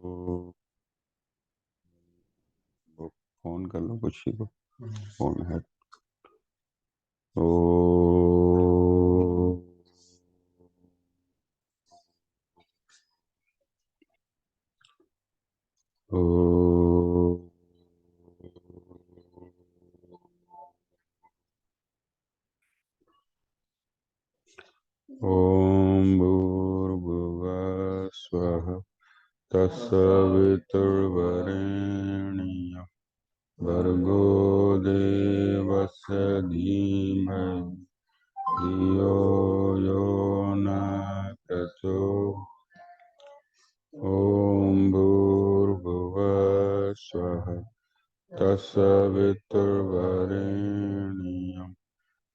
वो फोन कर लो कुछ को। फोन है। ओ ओ ओम भूर्भुवः स्वः तत्सवितुर्वरेण्यं भर्गो देवस्य धीमहि धियो यो न प्रचोदयात्। ॐ भूर्भुवः स्वः तत्सवितुर्वरेण्यं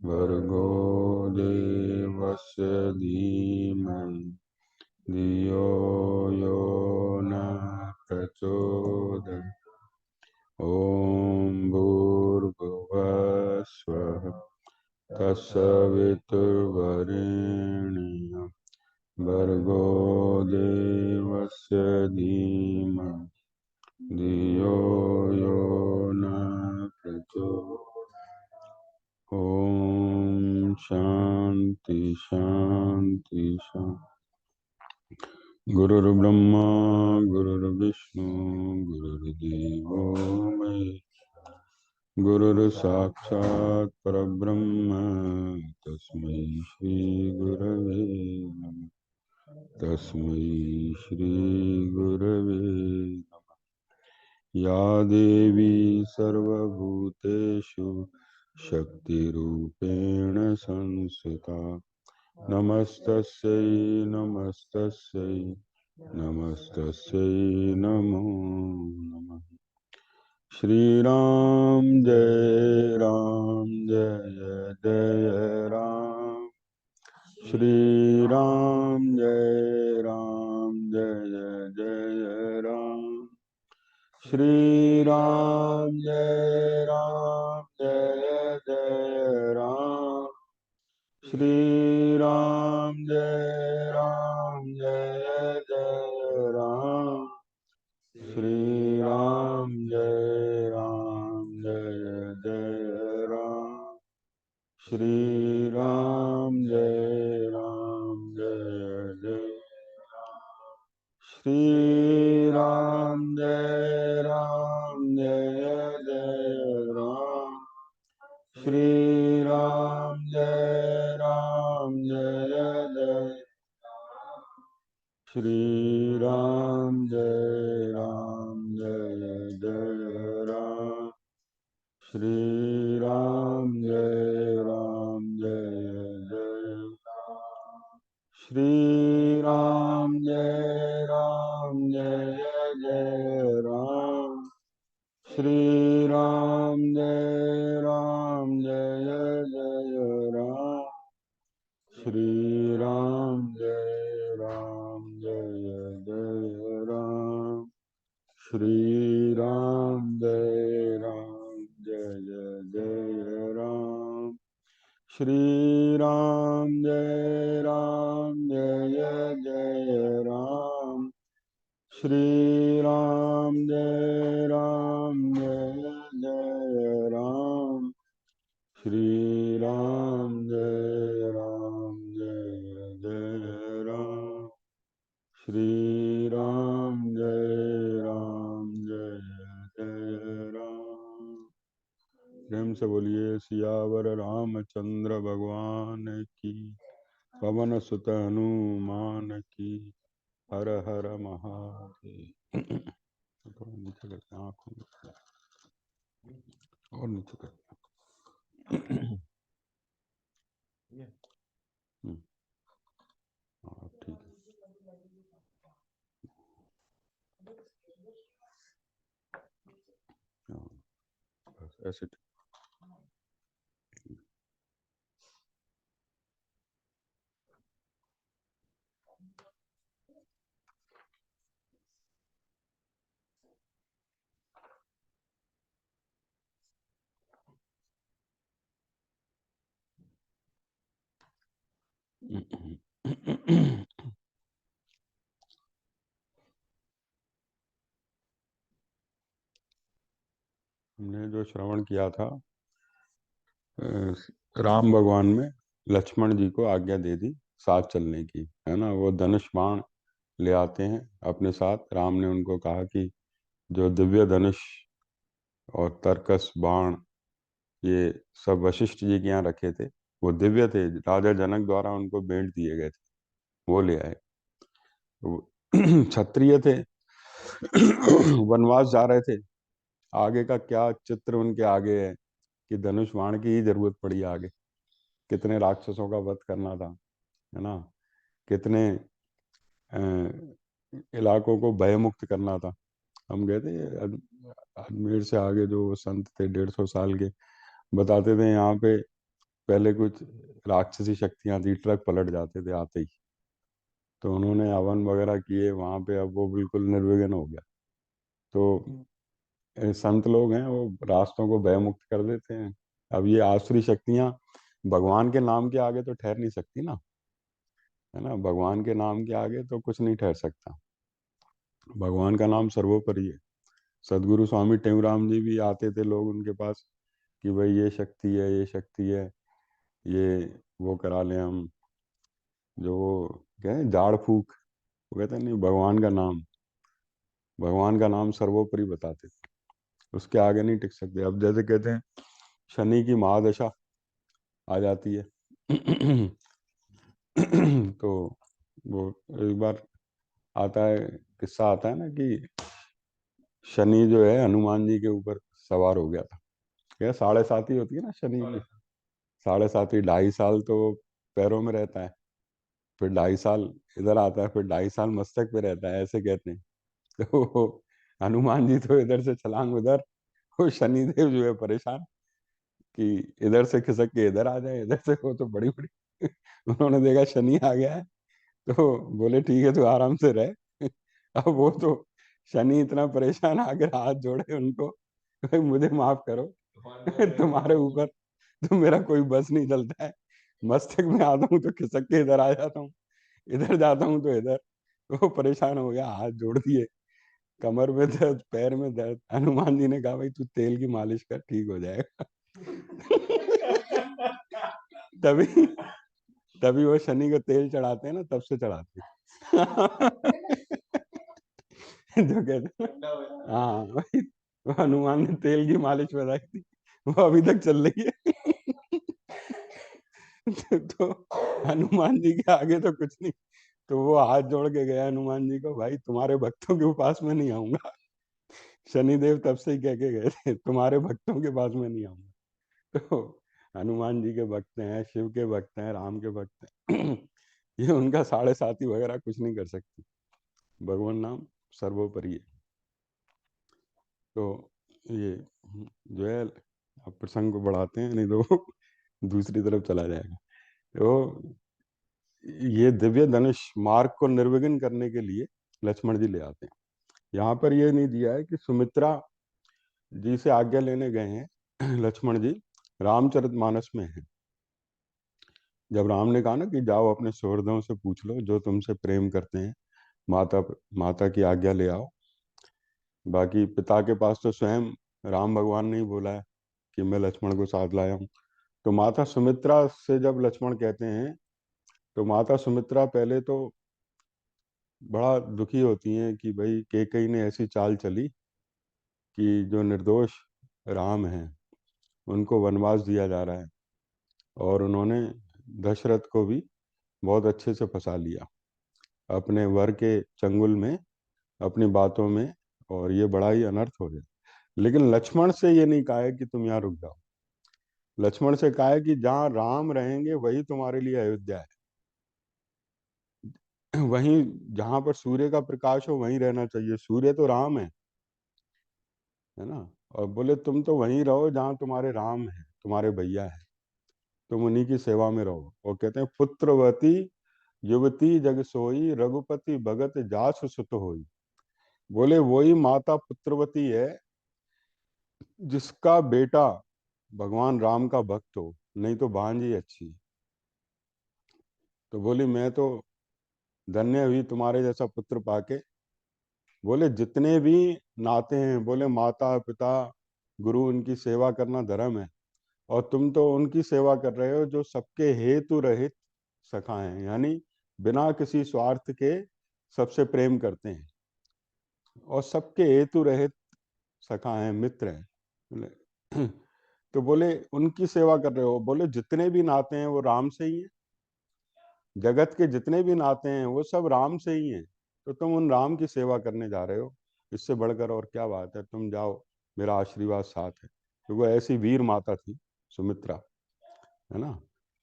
भर्गो देवस्य धीमहि धियो यो न प्रचोदयात्। ॐ भूर्भुवः स्वः तत्सवितुर्वरेण्यं भर्गो देवस्य धीमहि धियो यो न प्रचोदयात्। ॐ शान्ति शान्ति शान्ति। गुरुर्ब्रह्मा गुरुर्विष्णु गुरुर्देवो महेश्वरः। गुरुर्साक्षात् परब्रह्म तस्मै श्री गुरवे नमः। तस्मै श्री गुरवे नमः। या देवी सर्वभूतेषु शक्तिरूपेण संस्थिता नमस्तस्यै नमस्तस्यै नमस्तस्यै नमो नमः। श्रीराम जय जय राम। श्रीराम जय जय राम। श्रीराम जय जय राम। श्रीराम जय जय राम। श्रीराम जय जय राम। श्रीराम जय जय राम। श्रीराम जय जय राम। श्रीराम जय जय श्रीराम जय जय राम। श्रीराम जय जय राम। श्रीराम जय जय राम। श्रीराम जय जय राम। श्रीराम जय जय राम। श्रीराम जय जय राम। श्रीराम जय जय राम। श्रीराम जय जय राम। श्रीराम जय जय राम। श्रीराम जय जय राम। प्रेम से बोलिए सियावर रामचंद्र भगवान की। पवन सुत हनुमान की। हर हर महादेव। थोड़ा नीचे करते हैं, आँखों में और नीचे करते हैं। हाँ ठीक है। हाँ, बस ऐसे ठीक। हमने जो श्रवण किया था, राम भगवान में लक्ष्मण जी को आज्ञा दे दी साथ चलने की, है ना। वो धनुष बाण ले आते हैं अपने साथ। राम ने उनको कहा कि जो दिव्य धनुष और तरकस बाण ये सब वशिष्ठ जी के यहाँ रखे थे, वो दिव्य थे, राजा जनक द्वारा उनको भेंट दिए गए थे, वो ले आए। वो क्षत्रिय थे, वनवास जा रहे थे। आगे का क्या चित्र उनके आगे है कि धनुष बाण की ही जरूरत पड़ी आगे। कितने राक्षसों का वध करना था, है ना। कितने अ, इलाकों को भयमुक्त करना था। हम गए थे अजमेर से आगे, जो संत थे 150 साल के, बताते थे यहाँ पे पहले कुछ राक्षसी शक्तियां थी, ट्रक पलट जाते थे आते ही। तो उन्होंने हवन वगैरह किए वहां पे, अब वो बिल्कुल निर्विघ्न हो गया। तो संत लोग हैं, वो रास्तों को भयमुक्त कर देते हैं। अब ये आसुरी शक्तियां भगवान के नाम के आगे तो ठहर नहीं सकती ना, है ना। भगवान के नाम के आगे तो कुछ नहीं ठहर सकता। भगवान का नाम सर्वोपरि है। सदगुरु स्वामी टेऊराम जी भी आते थे लोग उनके पास कि भाई ये शक्ति है, ये शक्ति है, ये वो करा लें हम, जो वो कहें झाड़ फूक। वो कहते हैं नहीं, भगवान का नाम सर्वोपरि बताते थे, उसके आगे नहीं टिक सकते। अब जैसे कहते हैं शनि की महादशा आ जाती है तो वो एक बार आता है, किस्सा आता है ना कि शनि जो है हनुमान जी के ऊपर सवार हो गया था। क्या 7.5 होती है ना शनि की, 7.5, 2.5 साल तो पैरों में रहता है, फिर 2.5 साल इधर आता है, फिर 2.5 साल मस्तक पे रहता है, ऐसे कहते हैं। तो हनुमान जी तो इधर से छलांग उधर, वो शनिदेव जो है परेशान कि इधर से खिसक के इधर आ जाए, इधर से। वो तो बड़ी बड़ी उन्होंने देखा शनि आ गया है, तो बोले ठीक है, तू आराम से रह। अब वो तो शनि इतना परेशान, आकर हाथ जोड़े उनको, "भाई, मुझे माफ करो, तुम्हारे ऊपर तो मेरा कोई बस नहीं चलता है। मस्तक में आता हूँ तो खिसक के इधर आ जाता हूँ, इधर जाता हूँ तो इधर।" वो परेशान हो गया, हाथ जोड़ दिए, कमर में दर्द, पैर में दर्द। हनुमान जी ने कहा भाई तू तेल की मालिश कर, ठीक हो जाएगा। तभी तभी वो शनि को तेल चढ़ाते हैं ना, तब से चढ़ाते हैं। जो कहते हैं ना, हाँ भाई, वो हनुमान ने तेल की मालिश बताई थी, वो अभी तक चल रही है। तो हनुमान जी के आगे तो कुछ नहीं। तो वो हाथ जोड़ के गया हनुमान जी को, भाई तुम्हारे भक्तों के पास में नहीं आऊंगा। शनिदेव तब से ही कह के गए थे, तुम्हारे भक्तों के पास में नहीं आऊंगा। तो हनुमान जी के भक्त हैं, शिव के भक्त हैं, राम के भक्त हैं। ये उनका 7.5 वगैरह कुछ नहीं कर सकती। भगवान नाम सर्वोपरि है। तो ये जो है, अब प्रसंग को बढ़ाते हैं, नहीं तो दूसरी तरफ चला जाएगा। तो ये दिव्य धनुष मार्ग को निर्विघ्न करने के लिए लक्ष्मण जी ले आते हैं। यहाँ पर ये नहीं दिया है कि सुमित्रा जी से आज्ञा लेने गए हैं लक्ष्मण जी, रामचरितमानस में है। जब राम ने कहा ना कि जाओ अपने सुहृदों से पूछ लो जो तुमसे प्रेम करते हैं, माता माता की आज्ञा ले आओ। बाकी पिता के पास तो स्वयं राम भगवान ने ही बोला है कि मैं लक्ष्मण को साथ लाया हूँ। तो माता सुमित्रा से जब लक्ष्मण कहते हैं, तो माता सुमित्रा पहले तो बड़ा दुखी होती हैं कि भाई कैकेयी ने ऐसी चाल चली कि जो निर्दोष राम हैं उनको वनवास दिया जा रहा है, और उन्होंने दशरथ को भी बहुत अच्छे से फंसा लिया अपने वर के चंगुल में, अपनी बातों में, और ये बड़ा ही अनर्थ हो गया। लेकिन लक्ष्मण से ये नहीं कहा है कि तुम यहाँ रुक जाओ। लक्ष्मण से कहा है कि जहाँ राम रहेंगे वही तुम्हारे लिए अयोध्या है। वहीं जहाँ पर सूर्य का प्रकाश हो वहीं रहना चाहिए, सूर्य तो राम है ना। और बोले तुम तो वहीं रहो जहाँ तुम्हारे राम है, तुम्हारे भैया है, तुम उन्हीं की सेवा में रहो। वो कहते हैं पुत्रवती युवती जग सोई, रघुपति भगत जासु सुत होई। बोले वही माता पुत्रवती है जिसका बेटा भगवान राम का भक्त हो, नहीं तो भांजी अच्छी। तो बोली मैं तो धन्य हुई तुम्हारे जैसा पुत्र पाके। बोले जितने भी नाते हैं, बोले माता पिता, गुरु उनकी सेवा करना धर्म है, और तुम तो उनकी सेवा कर रहे हो जो सबके हेतु रहित सखा हैं, यानी बिना किसी स्वार्थ के सबसे प्रेम करते हैं, और सबके हेतु रहित सखा हैं, मित्र हैं। बोले तो बोले उनकी सेवा कर रहे हो, बोले जितने भी नाते हैं वो राम से ही हैं, जगत के जितने भी नाते हैं वो सब राम से ही हैं, तो तुम उन राम की सेवा करने जा रहे हो, इससे बढ़कर और क्या बात है, तुम जाओ, मेरा आशीर्वाद साथ है। तो वो ऐसी वीर माता थी सुमित्रा, है ना।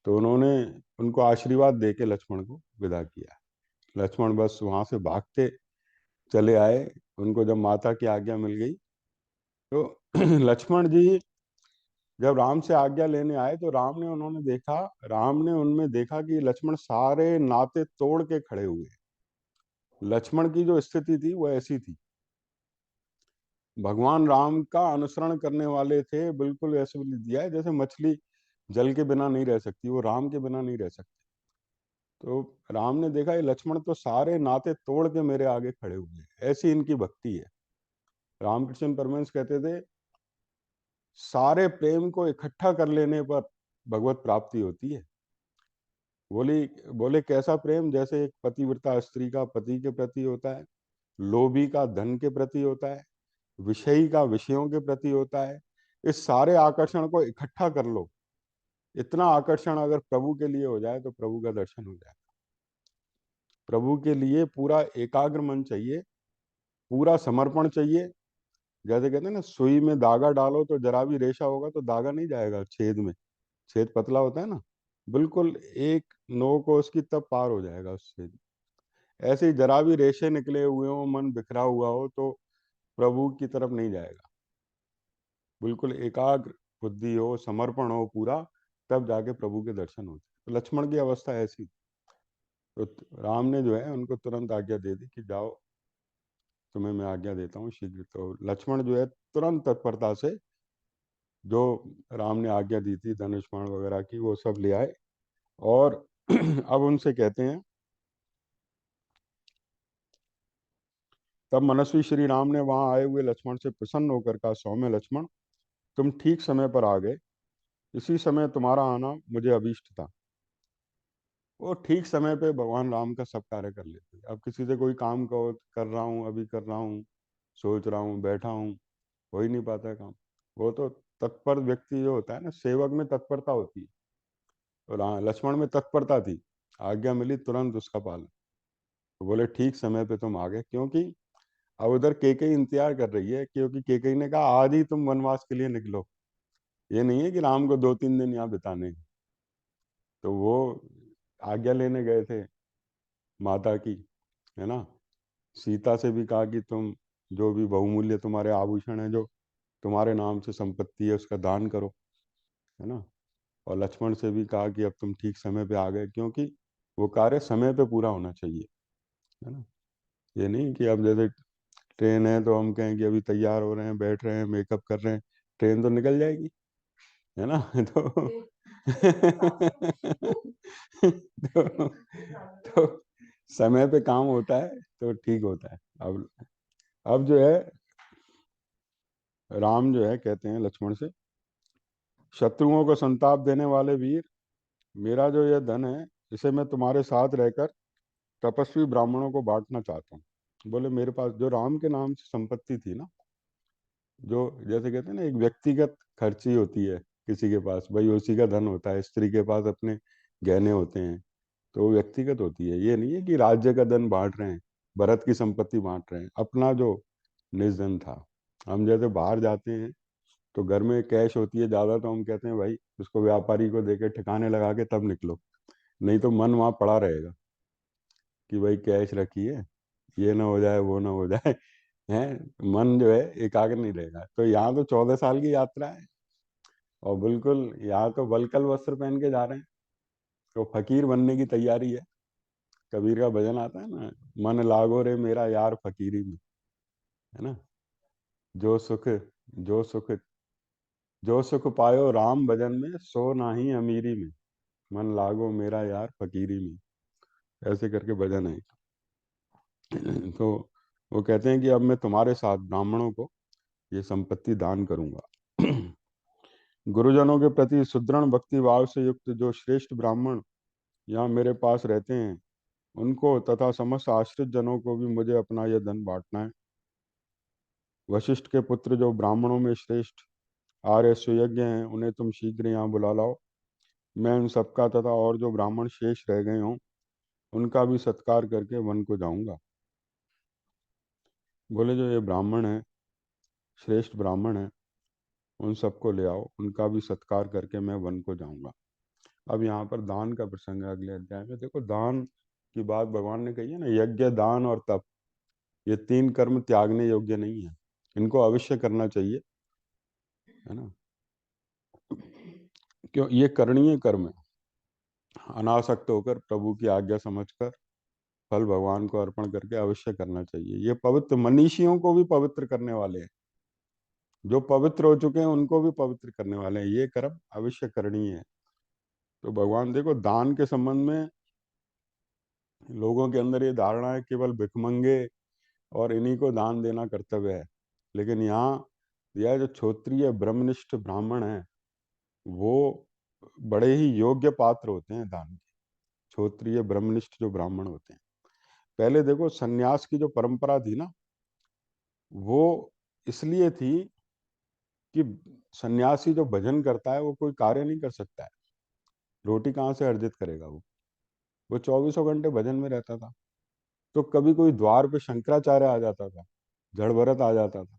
तो उन्होंने उनको आशीर्वाद दे के लक्ष्मण को विदा किया। लक्ष्मण बस वहां से भागते चले आए, उनको जब माता की आज्ञा मिल गई तो लक्ष्मण जी जब राम से आज्ञा लेने आए तो राम ने उनमें देखा कि लक्ष्मण सारे नाते तोड़ के खड़े हुए। लक्ष्मण की जो स्थिति थी वो ऐसी थी, भगवान राम का अनुसरण करने वाले थे, बिल्कुल ऐसे दिया है जैसे मछली जल के बिना नहीं रह सकती, वो राम के बिना नहीं रह सकती। तो राम ने देखा ये लक्ष्मण तो सारे नाते तोड़ के मेरे आगे खड़े हुए हैं, ऐसी इनकी भक्ति है। रामकृष्ण परमहंस कहते थे सारे प्रेम को इकट्ठा कर लेने पर भगवत प्राप्ति होती है। बोली बोले कैसा प्रेम, जैसे एक पतिव्रता स्त्री का पति के प्रति होता है, लोभी का धन के प्रति होता है, विषयी का विषयों के प्रति होता है। इस सारे आकर्षण को इकट्ठा कर लो, इतना आकर्षण अगर प्रभु के लिए हो जाए तो प्रभु का दर्शन हो जाए। प्रभु के लिए पूरा एकाग्र मन चाहिए, पूरा समर्पण चाहिए। जैसे कहते हैं ना, सुई में धागा डालो तो जरा भी रेशा होगा तो धागा नहीं जाएगा छेद में, छेद पतला होता है ना, बिल्कुल एक नोक को उसकी तब पार हो जाएगा उससे। ऐसे ही जरा भी रेशे निकले हुए हो, मन बिखरा हुआ हो तो प्रभु की तरफ नहीं जाएगा। बिल्कुल एकाग्र बुद्धि हो, समर्पण हो पूरा, तब जाके प्रभु के दर्शन होते। तो लक्ष्मण की अवस्था ऐसी, तो राम ने जो है उनको तुरंत आज्ञा दे दी कि जाओ, तुम्हें मैं आज्ञा देता हूँ शीघ्र। तो लक्ष्मण जो है तुरंत तत्परता से जो राम ने आज्ञा दी थी धनुष बाण वगैरह की वो सब ले आए, और अब उनसे कहते हैं, तब मनस्वी श्री राम ने वहां आए हुए लक्ष्मण से प्रसन्न होकर कहा, सौम्य लक्ष्मण, तुम ठीक समय पर आ गए, इसी समय तुम्हारा आना मुझे अभीष्ट था। वो ठीक समय पे भगवान राम का सब कार्य कर लेते। अब किसी से कोई काम कहो, कर रहा हूँ, अभी कर रहा हूँ, सोच रहा हूँ, बैठा हूँ, हो ही नहीं पाता है काम। वो तो तत्पर व्यक्ति जो होता है ना, सेवक में तत्परता होती है, और लक्ष्मण में तत्परता थी, आज्ञा मिली तुरंत उसका पालन। तो बोले ठीक समय पे तुम आ गए, क्योंकि अब उधर केकई इंतजार कर रही है, क्योंकि केकई ने कहा आज ही तुम वनवास के लिए निकलो, ये नहीं है कि राम को 2-3 दिन यहाँ बिताने। तो वो आज्ञा लेने गए थे माता की, है ना। सीता से भी कहा कि तुम जो भी बहुमूल्य तुम्हारे आभूषण है, जो तुम्हारे नाम से संपत्ति है, उसका दान करो, है ना। और लक्ष्मण से भी कहा कि अब तुम ठीक समय पे आ गए, क्योंकि वो कार्य समय पे पूरा होना चाहिए, है ना। ये नहीं कि अब जैसे ट्रेन है तो हम कहें कि अभी तैयार हो रहे हैं, बैठ रहे हैं, मेकअप कर रहे हैं, ट्रेन तो निकल जाएगी, है ना। तो समय पे काम होता है तो ठीक होता है। अब जो है राम जो है कहते हैं लक्ष्मण से, शत्रुओं को संताप देने वाले वीर, मेरा जो यह धन है इसे मैं तुम्हारे साथ रहकर तपस्वी ब्राह्मणों को बांटना चाहता हूँ। बोले मेरे पास जो राम के नाम से संपत्ति थी ना, जो जैसे कहते हैं ना एक व्यक्तिगत खर्ची होती है किसी के पास, भाई उसी का धन होता है, स्त्री के पास अपने गहने होते हैं, तो वो व्यक्तिगत होती है। ये नहीं है कि राज्य का धन बांट रहे हैं, भरत की संपत्ति बांट रहे हैं, अपना जो निज धन था। हम जैसे बाहर जाते हैं तो घर में कैश होती है ज़्यादा, तो हम कहते हैं भाई उसको व्यापारी को देके ठिकाने लगा के तब निकलो, नहीं तो मन वहाँ पड़ा रहेगा कि भाई कैश रखिए, ये ना हो जाए वो ना हो जाए, है। मन जो है एकाग्र नहीं रहेगा। तो यहाँ तो 14 साल की यात्रा है, और बिल्कुल यहाँ तो वलकल वस्त्र पहन के जा रहे हैं, तो फकीर बनने की तैयारी है। कबीर का भजन आता है ना, मन लागो रे मेरा यार फकीरी में, है ना। जो सुख जो सुख जो सुख पायो राम भजन में, सो नाही अमीरी में, मन लागो मेरा यार फकीरी में, ऐसे करके भजन है। तो वो कहते हैं कि अब मैं तुम्हारे साथ ब्राह्मणों को ये संपत्ति दान करूंगा। गुरुजनों के प्रति सुदृढ़ भक्ति भाव से युक्त जो श्रेष्ठ ब्राह्मण यहाँ मेरे पास रहते हैं, उनको तथा समस्त आश्रित जनों को भी मुझे अपना यह धन बांटना है। वशिष्ठ के पुत्र जो ब्राह्मणों में श्रेष्ठ आर्य सुयज्ञ हैं, उन्हें तुम शीघ्र यहाँ बुला लाओ। मैं उन सबका तथा और जो ब्राह्मण शेष रह गए हों, उनका भी सत्कार करके वन को जाऊंगा। बोले जो ये ब्राह्मण है, श्रेष्ठ ब्राह्मण है, उन सबको ले आओ, उनका भी सत्कार करके मैं वन को जाऊंगा। अब यहाँ पर दान का प्रसंग है अगले अध्याय में। देखो, दान की बात भगवान ने कही है ना, यज्ञ, दान और तप, ये तीन कर्म त्यागने योग्य नहीं है, इनको अवश्य करना चाहिए, है ना। क्यों? ये करणीय कर्म है। अनासक्त होकर प्रभु की आज्ञा समझकर फल भगवान को अर्पण करके अवश्य करना चाहिए। ये पवित्र मनीषियों को भी पवित्र करने वाले हैं, जो पवित्र हो चुके हैं उनको भी पवित्र करने वाले हैं। ये कर्म अवश्य करणीय है। तो भगवान देखो, दान के संबंध में लोगों के अंदर ये धारणा है केवल भिखमंगे और इन्हीं को दान देना कर्तव्य है। लेकिन यहाँ यह जो क्षत्रिय ब्रह्मनिष्ठ ब्राह्मण है, वो बड़े ही योग्य पात्र होते हैं दान के। क्षत्रिय ब्रह्मनिष्ठ जो ब्राह्मण होते हैं, पहले देखो सन्यास की जो परंपरा थी ना, वो इसलिए थी कि सन्यासी जो भजन करता है वो कोई कार्य नहीं कर सकता है, रोटी कहाँ से अर्जित करेगा वो 24 घंटे भजन में रहता था। तो कभी कोई द्वार पे शंकराचार्य आ जाता था, जड़ भरत आ जाता था,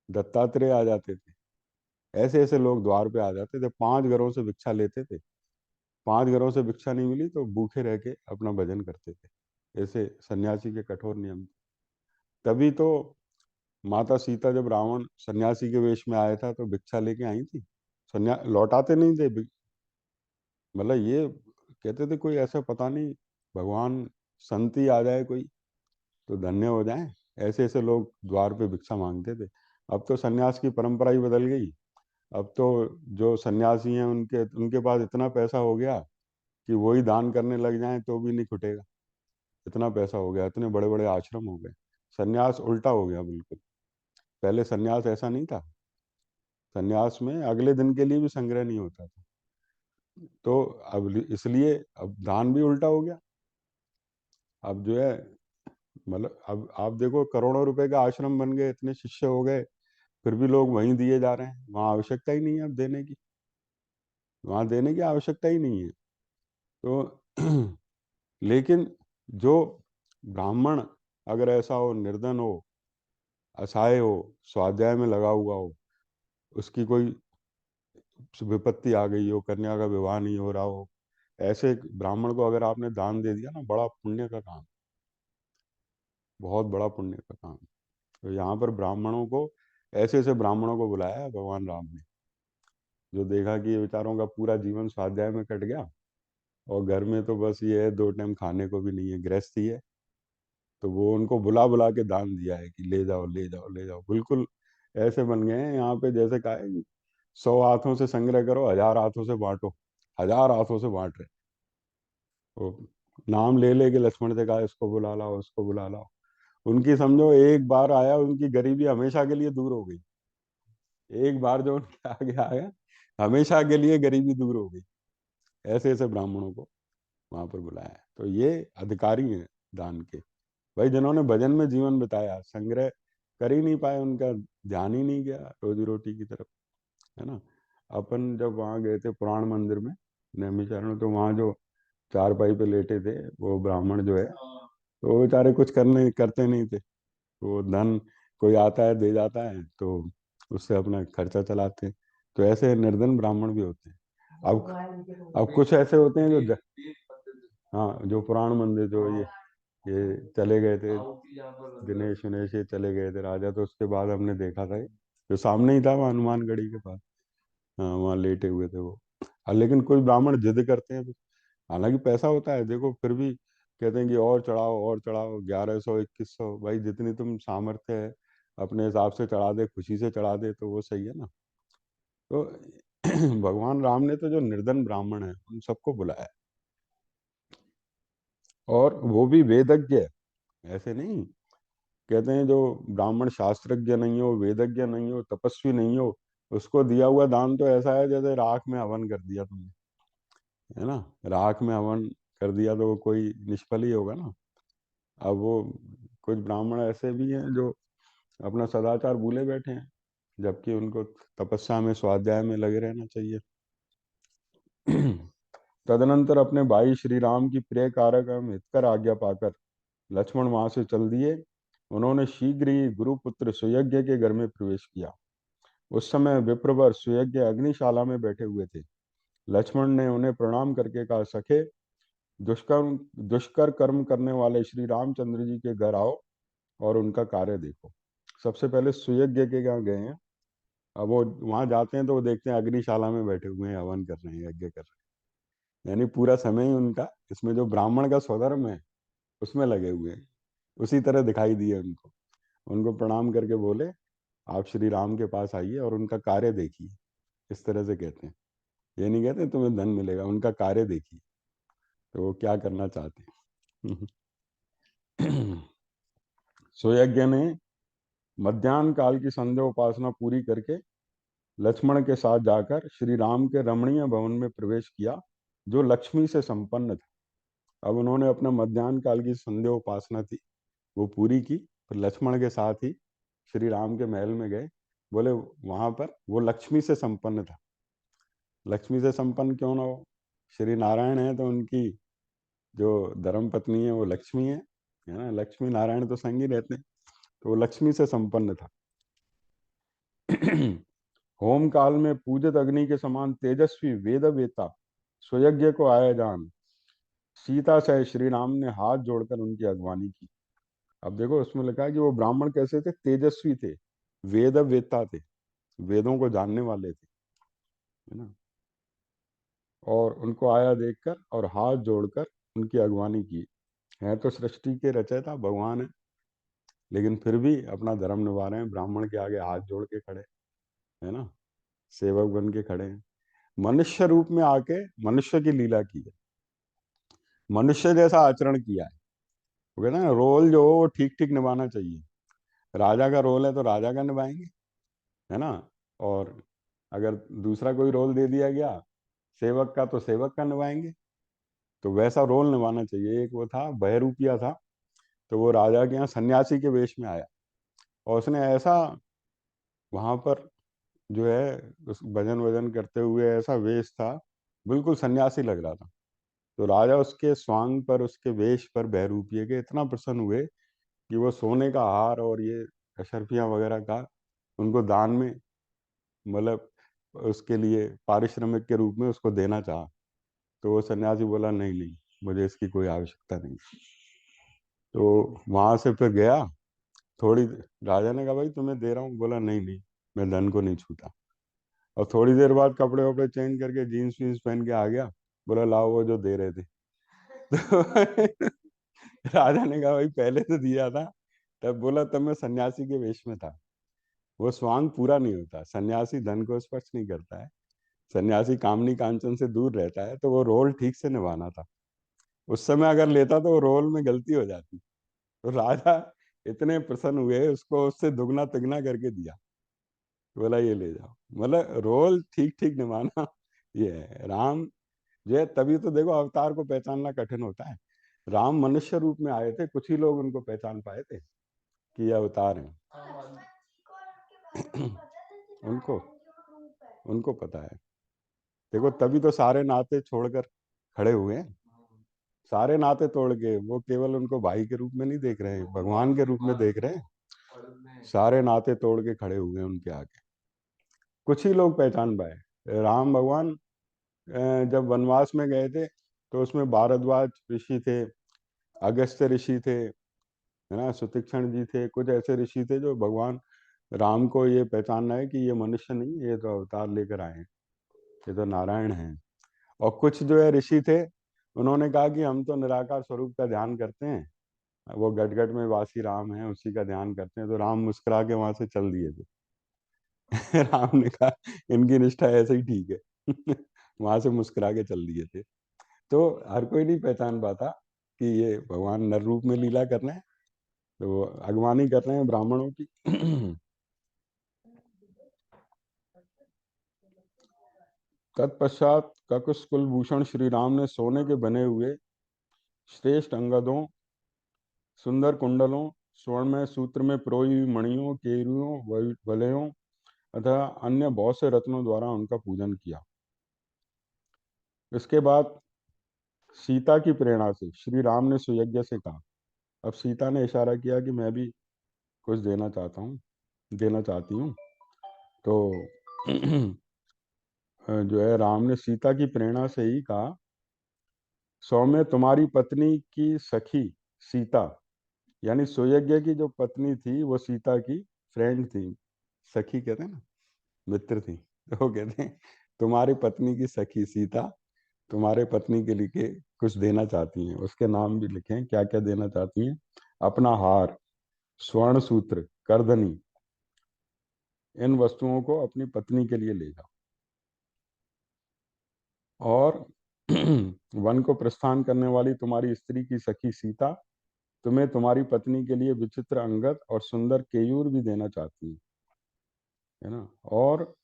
दत्तात्रेय आ जाते थे, ऐसे ऐसे लोग द्वार पे आ जाते थे, 5 घरों से भिक्षा लेते थे। 5 घरों से भिक्षा नहीं मिली तो भूखे रह के अपना भजन करते थे। ऐसे सन्यासी के कठोर नियम थे। तभी तो माता सीता जब रावण सन्यासी के वेश में आया था तो भिक्षा लेके आई थी, सन्या लौटाते नहीं थे मतलब ये कहते थे कोई ऐसा पता नहीं, भगवान संत ही आ जाए कोई तो धन्य हो जाए। ऐसे ऐसे लोग द्वार पे भिक्षा मांगते थे। अब तो सन्यास की परंपरा ही बदल गई। अब तो जो सन्यासी हैं उनके उनके पास इतना पैसा हो गया कि वही दान करने लग जाएं तो भी नहीं छुटेगा। इतना पैसा हो गया, इतने बड़े बड़े आश्रम हो गए। सन्यास उल्टा हो गया बिल्कुल। पहले सन्यास ऐसा नहीं था। सन्यास में अगले दिन के लिए भी संग्रह नहीं होता था। तो अब इसलिए अब दान भी उल्टा हो गया। अब जो है, मतलब अब आप देखो, करोड़ों रुपए का आश्रम बन गए, इतने शिष्य हो गए, फिर भी लोग वहीं दिए जा रहे हैं। वहां आवश्यकता ही नहीं है अब देने की, वहां देने की आवश्यकता ही नहीं है। तो लेकिन जो ब्राह्मण अगर ऐसा हो, निर्धन हो, असहाय हो, स्वाध्याय में लगा हुआ हो, उसकी कोई विपत्ति आ गई हो, कन्या का विवाह नहीं हो रहा हो, ऐसे एक ब्राह्मण को अगर आपने दान दे दिया ना, बड़ा पुण्य का काम, बहुत बड़ा पुण्य का काम। तो यहाँ पर ब्राह्मणों को, ऐसे ऐसे ब्राह्मणों को बुलाया है भगवान राम ने, जो देखा कि ये बेचारों का पूरा जीवन स्वाध्याय में कट गया और घर में तो बस ये है, 2 टाइम खाने को भी नहीं है, गृहस्थी है। तो वो उनको बुला बुला के दान दिया है कि ले जाओ ले जाओ ले जाओ। बिल्कुल ऐसे बन गए हैं यहाँ पे, जैसे कहा है कि 100 हाथों से संग्रह करो, 1000 हाथों से बांटो। 1000 हाथों से बांट रहे। वो नाम ले ले के लक्ष्मण से कहा इसको बुला लाओ, उसको बुला लाओ। उनकी समझो एक बार आया, उनकी गरीबी हमेशा के लिए दूर हो गई। एक बार जो उनके आगे आया, हमेशा के लिए गरीबी दूर हो गई। ऐसे ऐसे ब्राह्मणों को वहां पर बुलाया है। तो ये अधिकारी हैं दान के, भाई जिन्होंने भजन में जीवन बिताया, संग्रह कर ही नहीं पाए, उनका ध्यान ही नहीं गया रोजी रोटी की तरफ, है ना। अपन जब वहाँ गए थे पुराण मंदिर में नैमिषारण्य, तो वहाँ जो चारपाई पे लेटे थे वो ब्राह्मण जो है, तो वो बेचारे कुछ करने करते नहीं थे। वो धन कोई आता है दे जाता है, तो उससे अपना खर्चा चलाते हैं। तो ऐसे निर्धन ब्राह्मण भी होते हैं। अब कुछ ऐसे होते हैं जो हाँ, जो पुराण मंदिर जो ये चले गए थे, दिनेश उनेश ये चले गए थे राजा, तो उसके बाद हमने देखा था जो सामने ही था वहाँ हनुमानगढ़ी के पास। हाँ, वहाँ लेटे हुए थे वो। लेकिन कोई ब्राह्मण जिद करते हैं, हालांकि पैसा होता है देखो, फिर भी कहते हैं कि और चढ़ाओ और चढ़ाओ, 1100 2100, भाई जितनी तुम सामर्थ्य है अपने हिसाब से चढ़ा दे, खुशी से चढ़ा दे तो वो सही है ना। तो भगवान राम ने तो जो निर्धन ब्राह्मण है उन सबको बुलाया, और वो भी वेदज्ञ। ऐसे नहीं, कहते हैं जो ब्राह्मण शास्त्रज्ञ नहीं हो, वेदज्ञ नहीं हो, तपस्वी नहीं हो, उसको दिया हुआ दान तो ऐसा है जैसे राख में हवन कर दिया तुमने, है ना। राख में हवन कर दिया तो वो कोई निष्फल ही होगा ना। अब वो कुछ ब्राह्मण ऐसे भी हैं जो अपना सदाचार भूले बैठे हैं, जबकि उनको तपस्या में स्वाध्याय में लगे रहना चाहिए। तदनंतर अपने भाई श्री राम की प्रिय कारक एवं हितकर आज्ञा पाकर लक्ष्मण वहां से चल दिए। उन्होंने शीघ्र ही गुरुपुत्र सुयज्ञ के घर में प्रवेश किया। उस समय विप्रवर सुयज्ञ अग्निशाला में बैठे हुए थे। लक्ष्मण ने उन्हें प्रणाम करके कहा, सखे, दुष्कर्म दुष्कर कर्म करने वाले श्री रामचंद्र जी के घर आओ और उनका कार्य देखो। सबसे पहले सुयज्ञ के यहाँ गए हैं। अब वो वहां जाते हैं तो वो देखते हैं अग्निशाला में बैठे हुए हैं, हवन कर रहे हैं, यज्ञ कर रहे हैं। यानी पूरा समय ही उनका इसमें जो ब्राह्मण का स्वधर्म है उसमें लगे हुए हैं। उसी तरह दिखाई दिए उनको। उनको प्रणाम करके बोले, आप श्री राम के पास आइए और उनका कार्य देखिए। इस तरह से कहते हैं, ये नहीं कहते तुम्हें धन मिलेगा, उनका कार्य देखिए तो वो क्या करना चाहते हैं। सुयज्ञ ने मध्याह्न काल की संध्या उपासना पूरी करके लक्ष्मण के साथ जाकर श्री राम के रमणीय भवन में प्रवेश किया, जो लक्ष्मी से संपन्न था। अब उन्होंने अपना मध्याह्न काल की संध्या उपासना थी वो पूरी की, फिर लक्ष्मण के साथ ही श्री राम के महल में गए। बोले वहां पर वो लक्ष्मी से संपन्न था। लक्ष्मी से संपन्न क्यों ना हो, श्री नारायण है तो उनकी जो धर्म पत्नी है वो लक्ष्मी है ना। लक्ष्मी नारायण तो संग ही रहते हैं, तो वो लक्ष्मी से संपन्न था। होम काल में पूजित अग्नि के समान तेजस्वी वेद वेता स्वयज्ञ को आया जान सीता से श्री राम ने हाथ जोड़कर उनकी अगवानी की। अब देखो उसमें लिखा है कि वो ब्राह्मण कैसे थे, तेजस्वी थे, वेद वेता थे, वेदों को जानने वाले थे, है ना। और उनको आया देखकर और हाथ जोड़कर उनकी अगवानी की। है तो सृष्टि के रचयिता भगवान है, लेकिन फिर भी अपना धर्म निभा रहे हैं, ब्राह्मण के आगे हाथ जोड़ के खड़े, है ना, सेवक बन के खड़े हैं। मनुष्य रूप में आके मनुष्य की लीला की है, मनुष्य जैसा आचरण किया है। वो कहते हैं ना, रोल जो हो वो ठीक ठीक निभाना चाहिए। राजा का रोल है तो राजा का निभाएंगे, है ना। और अगर दूसरा कोई रोल दे दिया गया सेवक का तो सेवक का निभाएंगे। तो वैसा रोल निभाना चाहिए। एक वो था बहरूपिया था, तो वो राजा के यहाँ सन्यासी के वेश में आया और उसने ऐसा वहां पर जो है उस भजन वजन करते हुए ऐसा वेश था, बिल्कुल सन्यासी लग रहा था। तो राजा उसके स्वांग पर, उसके वेश पर, बहरूपिये के इतना प्रसन्न हुए कि वो सोने का हार और ये अशर्फियाँ वगैरह का उनको दान में, मतलब उसके लिए पारिश्रमिक के रूप में उसको देना चाहा। तो वो सन्यासी बोला, नहीं नहीं, मुझे इसकी कोई आवश्यकता नहीं। तो वहां से फिर गया थोड़ी, राजा ने कहा भाई तुम्हें दे रहा हूँ, बोला नहीं नहीं, मैं धन को नहीं छूता। और थोड़ी देर बाद कपड़े वपड़े चेंज करके जीन्स वीन्स पहन के आ गया। बोला लाओ वो जो दे रहे थे। तो राजा ने कहा भाई पहले तो दिया था। तब बोला तब मैं सन्यासी के वेश में था। वो स्वांग पूरा नहीं होता, सन्यासी धन को स्पर्श नहीं करता है, सन्यासी कामनी कांचन से दूर रहता है, तो वो रोल ठीक से निभाना था। उस समय अगर लेता तो वो रोल में गलती हो जाती। तो राजा इतने प्रसन्न हुए, उसको उससे दुगना तिगना करके दिया। बोला ये ले जाओ। मतलब रोल ठीक ठीक निभाना ये है राम जो है। तभी तो देखो अवतार को पहचानना कठिन होता है। राम मनुष्य रूप में आए थे, कुछ ही लोग उनको पहचान पाए थे कि ये अवतार हैं। उनको उनको पता है। देखो तभी तो सारे नाते छोड़कर खड़े हुए हैं। सारे नाते तोड़ के वो केवल उनको भाई के रूप में नहीं देख रहे हैं, भगवान के रूप में देख रहे हैं। सारे नाते तोड़ के खड़े हुए हैं उनके आगे। कुछ ही लोग पहचान पाए। राम भगवान जब वनवास में गए थे तो उसमें भारद्वाज ऋषि थे, अगस्त्य ऋषि थे, है ना, सुतीक्षण जी थे, कुछ ऐसे ऋषि थे जो भगवान राम को ये पहचानना है कि ये मनुष्य नहीं, ये तो अवतार लेकर आए हैं, ये तो नारायण हैं। और कुछ जो है ऋषि थे, उन्होंने कहा कि हम तो निराकार स्वरूप का ध्यान करते हैं, वो गट गट में वासी राम है उसी का ध्यान करते हैं। तो राम मुस्कुरा के वहां से चल दिए थे। राम ने कहा इनकी निष्ठा ऐसे ही ठीक है। वहां से मुस्कुरा के चल दिए थे। तो हर कोई नहीं पहचान पाता कि ये भगवान नर रूप में लीला कर रहे हैं, तो वो अगवानी कर रहे हैं ब्राह्मणों की। तत्पश्चात ककुस कुलभूषण श्री राम ने सोने के बने हुए श्रेष्ठ अंगदों, सुंदर कुंडलों, स्वर्णमय सूत्र में पिरोई हुई मणियों, केयूरों, वलयों तथा अन्य बहुत से रत्नों द्वारा उनका पूजन किया। इसके बाद सीता की प्रेरणा से श्री राम ने सुयज्ञ से कहा। अब सीता ने इशारा किया कि मैं भी कुछ देना चाहती हूँ। तो जो है राम ने सीता की प्रेरणा से ही कहा, सौम्य तुम्हारी पत्नी की सखी सीता, यानी सुयज्ञ की जो पत्नी थी वो सीता की फ्रेंड थी। सखी कहते हैं ना, मित्र थी। तो वो कहते हैं तुम्हारी पत्नी की सखी सीता तुम्हारे पत्नी के लिए कुछ देना चाहती हैं। उसके नाम भी लिखे हैं, क्या क्या देना चाहती हैं। अपना हार, स्वर्ण सूत्र, करधनी, इन वस्तुओं को अपनी पत्नी के लिए ले जाओ। और वन को प्रस्थान करने वाली तुम्हारी स्त्री की सखी सीता तुम्हें तुम्हारी पत्नी के लिए विचित्र अंगद और सुंदर केयूर भी देना चाहती है ना। और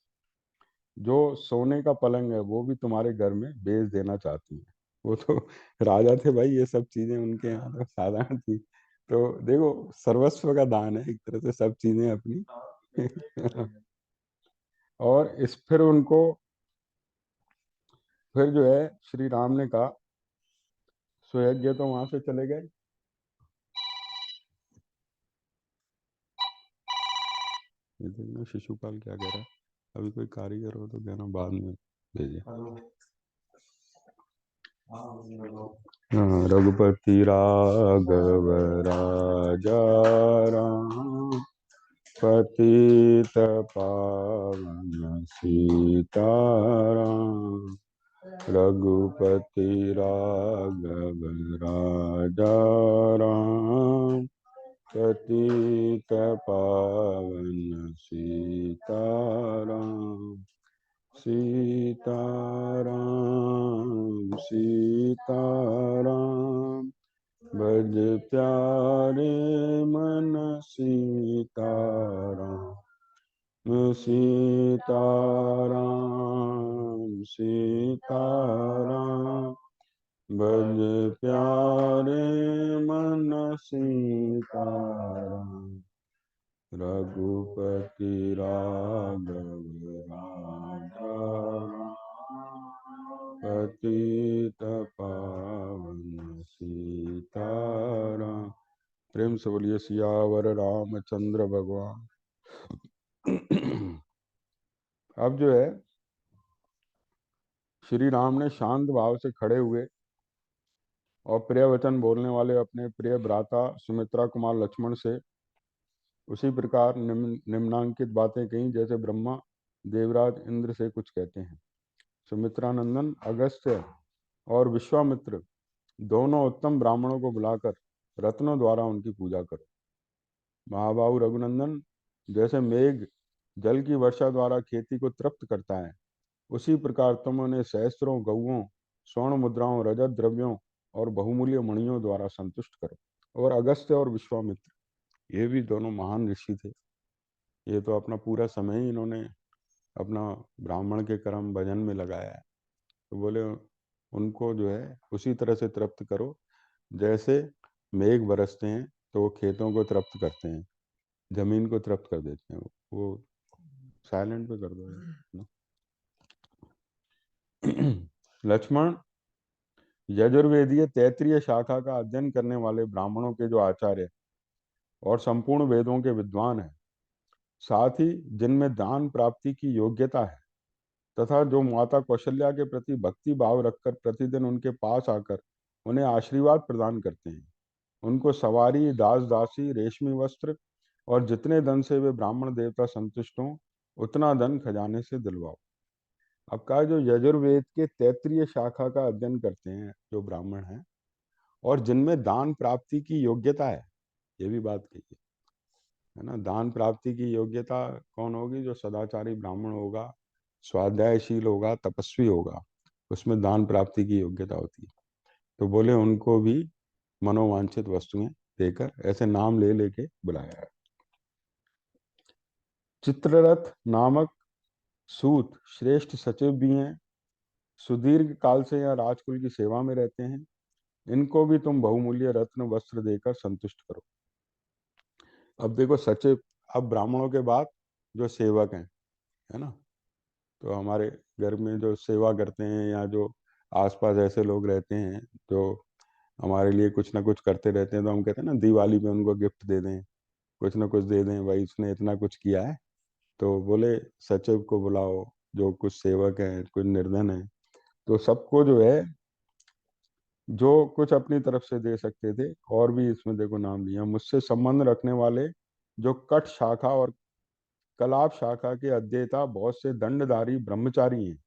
जो सोने का पलंग है वो भी तुम्हारे घर में बेच देना चाहती है। वो तो राजा थे भाई, ये सब चीजें उनके यहाँ तो साधारण थी। तो देखो, सर्वस्व का दान है एक तरह से, सब चीजें अपनी। और इस फिर जो है श्री राम ने कहा, सुयज्ञ तो वहां से चले गए। ये देखना शिशुपाल क्या कह रहा है। अभी कोई कारीगर हो तो कहना बाद में भेजे। हाँ, रघुपति राघव राजा राम, पतित पावन सीताराम। रघुपति राघव राजा राम, पतित पावन सीताराम। सीताराम सीताराम, भज प्यारे मन सीताराम। सीताराम सीताराम, भज प्यारे मन सीताराम। रघुपति राघव राजा राम, पतित पावन सीताराम। प्रेम से बोलिए सियावर रामचंद्र भगवान। अब जो है श्री राम ने शांत भाव से खड़े हुए और प्रिय वचन बोलने वाले अपने प्रिय भ्राता सुमित्रा कुमार लक्ष्मण से उसी प्रकार निम्नांकित बातें कही जैसे ब्रह्मा देवराज इंद्र से कुछ कहते हैं। सुमित्रानंदन, अगस्त्य और विश्वामित्र दोनों उत्तम ब्राह्मणों को बुलाकर रत्नों द्वारा उनकी पूजा करो। महाबाहु रघुनंदन, जैसे मेघ जल की वर्षा द्वारा खेती को तृप्त करता है, उसी प्रकार तुम उन्हें सहस्त्रों गौओं, स्वर्ण मुद्राओं, रजत द्रव्यों और बहुमूल्य मणियों द्वारा संतुष्ट करो। और अगस्त्य और विश्वामित्र, ये भी दोनों महान ऋषि थे। ये तो अपना पूरा समय ही इन्होंने अपना ब्राह्मण के कर्म भजन में लगाया है। तो बोले उनको जो है उसी तरह से तृप्त करो जैसे मेघ बरसते हैं तो वो खेतों को तृप्त करते हैं, जमीन को तृप्त कर देते हैं। वो साइलेंट पे कर दो। लक्ष्मण, यजुर्वेदीय तैत्रीय शाखा का अध्ययन करने वाले ब्राह्मणों के जो आचार्य और संपूर्ण वेदों के विद्वान हैं, साथ ही जिनमें दान प्राप्ति की योग्यता है तथा जो माता कौशल्या के प्रति भक्ति भाव रखकर प्रतिदिन उनके पास आकर उन्हें आशीर्वाद प्रदान करते हैं, उनको सवारी, दास दासी, रेशमी वस्त्र और जितने धन से वे ब्राह्मण देवता संतुष्ट हों उतना धन खजाने से दिलवाओ। अब कहा जो यजुर्वेद के तैत्रीय शाखा का अध्ययन करते हैं जो ब्राह्मण हैं और जिनमें दान प्राप्ति की योग्यता है, ये भी बात कही है ना। दान प्राप्ति की योग्यता कौन होगी? जो सदाचारी ब्राह्मण होगा, स्वाध्यायशील होगा, तपस्वी होगा, उसमें दान प्राप्ति की योग्यता होती है। तो बोले उनको भी मनोवांछित वस्तुएं देकर ऐसे नाम ले लेके बुलाया है। चित्ररथ नामक सूत श्रेष्ठ सचिव भी हैं सुदीर्घ काल से यहाँ राजकुल की सेवा में रहते हैं, इनको भी तुम बहुमूल्य रत्न वस्त्र देकर संतुष्ट करो। अब देखो सचिव, अब ब्राह्मणों के बाद जो सेवक हैं, है ना, तो हमारे घर में जो सेवा करते हैं या जो आसपास ऐसे लोग रहते हैं जो हमारे लिए कुछ ना कुछ करते रहते हैं, तो हम कहते हैं ना दिवाली में उनको गिफ्ट दे दें, कुछ ना कुछ दे दें, भाई उसने इतना कुछ किया है। तो बोले सचिव को बुलाओ, जो कुछ सेवक हैं, कुछ निर्धन हैं, तो सबको जो है जो कुछ अपनी तरफ से दे सकते थे, और भी इसमें देखो नाम लिया, मुझसे संबंध रखने वाले जो कट शाखा और कलाप शाखा के अध्येता बहुत से दंडधारी ब्रह्मचारी हैं।